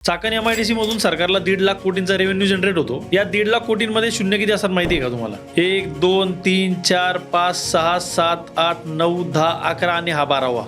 Chakan MIDC मधून सरकारला 1.5 लाख कोटींचा रेव्हेन्यू जनरेट होतो। या 1.5 लाख कोटींमध्ये शून्य किती असतात माहिती आहे का तुम्हाला? 1 2 3 4 5 6 7 8 9 10 11 आणि हा 12वा।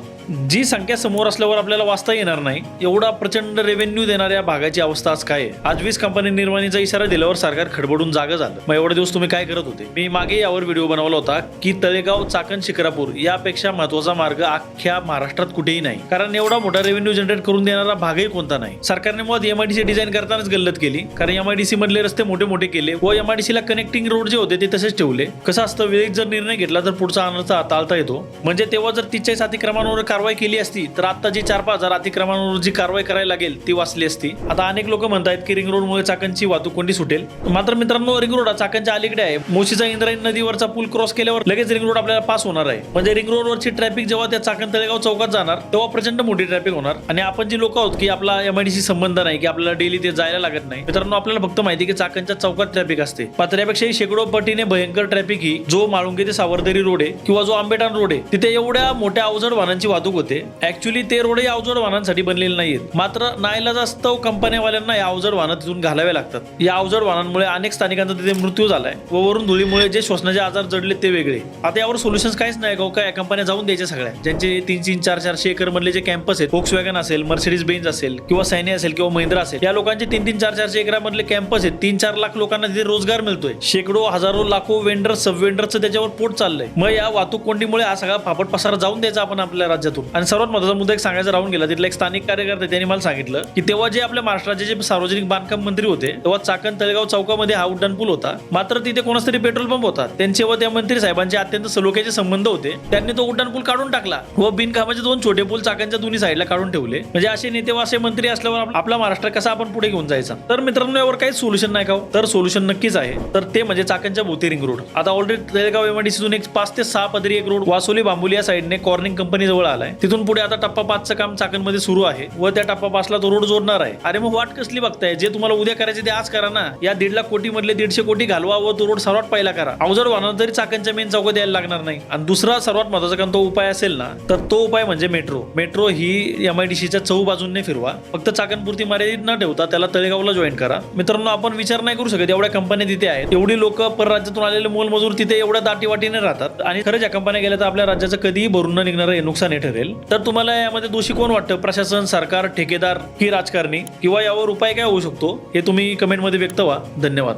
जी संख्या समोर असल्यावर आपल्याला वाचता येणार नाही एवढा प्रचंड रेव्हेन्यू देणाऱ्या भागाची अवस्था आज काय आहे। आज 20 कंपनी निर्माणीचा इशारा दिल्यावर सरकार खडबडून जागं झालं। मग एवढे दिवस तुम्ही काय करत होते? मी मागे यावर व्हिडिओ बनवला होता की तळेगाव चाकण शिक्रापूर यापेक्षा महत्त्वाचा मार्ग अख्ख्या महाराष्ट्रात कुठेही नाही, कारण एवढा मोठा रेव्हेन्यू जनरेट करून देणारा भागही कोणता नाही। सरकारने मुळात MIDC डिझाईन करतानाच गल्लत केली, कारण MIDC मधले रस्ते मोठे मोठे केले व MIDC ला कनेक्टिंग रोड जे होते ते तसेच ठेवले। कसं असतं, वेळेत जर निर्णय घेतला तर पुढचा अनर्थ टाळता येतो। म्हणजे तेव्हा जर 43 अतिक्रमणावर कारवाई केली असती तर आता जी 4-5 हजार अतिक्रमणावर जी कारवाई करायला लागेल ती वाचली असती। आता अनेक लोक म्हणतात की रिंग रोड मुळे चाकणची वाहतूक कोंडी सुटेल, मात्र मित्रांनो रिंग रोड चाकणच्या अलीकडे आहे। मोशीचा इंद्रायणी नदीवरचा पूल क्रॉस केल्यावर लगेच रिंग रोड आपल्याला पास होणार आहे। म्हणजे रिंग रोडवरची ट्रॅफिक जेव्हा त्या चाकण तळेगाव चौकात जाणार तेव्हा प्रचंड मोठी ट्रॅफिक होणार। आणि आपण जी लोक आहोत की आपला MIDC संबंध नाही, की आपल्याला डेली ते जायला लागत नाही, मित्रांनो आपल्याला फक्त माहिती की चाकणच्या चौकात ट्रॅफिक असते। मात्र यापेक्षाही शेकडो पटीने भयंकर ट्रॅफिक ही जो माळुंगे ते सावरदरी रोड आहे किंवा जो आंबेठाण रोड आहे तिथे एवढ्या मोठ्या अवजड वाहनांची वाहतूक होते। ऍक्च्युली ते रोड अवजड वाहनांसाठी बनलेले नाहीत, मात्र नाईलाजास्तव कंपन्यावाल्यांना या अवजड वाहनं तिथून घालावे लागतात। या अवजड वाहनांमुळे अनेक स्थानिकांचा तिथे मृत्यू झालाय व वरून धुळीमुळे जे श्वसनाचे आजार जडले ते वेगळे। आता यावर सोल्युशन्स काहीच नाही का? काय कंपन्या जाऊन द्यायच्या सगळ्या, ज्यांचे 300-400 एकर मधले जे कॅम्पस आहेत, फोक्सवॅगन असेल, मर्सिडीज बेंज असेल किंवा सैनी असेल किंवा महिंद्रा असेल, या लोकांचे 300-400 एकरामधले कॅम्पस आहेत। 3-4 लाख लोकांना तिथे रोजगार मिळतोय। शेकडो हजारो लाखो वेंडर सब वेंडरचं त्याच्यावर पोट चाललंय। मग या वाहतूक कोंडीमुळे हा सगळा फापट पसारा जाऊन द्यायचा आपण आपल्या राज्यातून। आणि सर्वात महत्त्वाचा मुद्दा एक सांगायचा राहून गेला, तिथला एक स्थानिक कार्यकर्ते त्यांनी मला सांगितलं की तेव्हा जे आपल्या महाराष्ट्राचे जे सार्वजनिक बांधकाम मंत्री होते तेव्हा चाकण तळेगाव चौकामध्ये हा उड्डाण पूल होता, मात्र तिथे कोणाच तरी पेट्रोल पंप होता। त्यांचे व त्या मंत्री साहेबांचे अत्यंत सलोख्याचे संबंध होते। त्यांनी तो उड्डाण पूल काढून टाकला व बिनकामाचे 2 छोटे पूल चाकणच्या दोन्ही साईडला काढून ठेवले। म्हणजे असे नेते व असे मंत्री असल्यावर आपला महाराष्ट्र कसा आपण पुढे घेऊन जायचा? तर मित्रांनो यावर काही सोल्युशन नाही का? तर सोल्युशन नक्कीच आहे, तर ते म्हणजे चाकणच्या भोवती रिंग रोड। आता ऑलरेडी तळेगाव MIDCतून एक 5 ते 6 पदरी एक रोड वासोली बांबुली या साईडने कॉर्निंग कंपनी जवळ आलाय। तिथून पुढे आता टप्पा 5चं काम चाकणमध्ये सुरू आहे व त्या टप्पा 5ला तो रोड जोडणार आहे। अरे मग वाट कसली बघताय? जे तुम्हाला उद्या करायचे ते आज करा ना। या 1.5 लाख कोटी मधले 150 कोटी घालवा व तो रोड सर्वात पहिला करा। अवजड वाहनांना तरी चाकणच्या मेन चौकात यायला लागणार नाही। आणि दुसरा सर्वात महत्त्वाचा काम तो उपाय असेल ना, तर तो उपाय म्हणजे मेट्रो ही MIDCच्या चौबाजूंनी फिरवा। फक्त चाकणपुरती मर्यादित न ठेवता त्याला तळेगावला जॉईन करा। मित्रांनो आपण विचार नाही करू शकत एवढ्या कंपन्या तिथे आहेत, एवढी लोक परराज्यातून आलेले मोलमजूर तिथे एवढ्या दाटीवाटीने राहतात आणि खरंच या कंपन्या गेल्या तर आपल्या राज्याचं कधीही भरून न निघणारं नुकसान हे ठरेल। तर तुम्हाला यामध्ये दोषी कोण वाटतं? प्रशासन, सरकार, ठेकेदार की राजकारणी? किंवा यावर उपाय काय होऊ शकतो हे तुम्ही कमेंटमध्ये व्यक्त व्हा। धन्यवाद।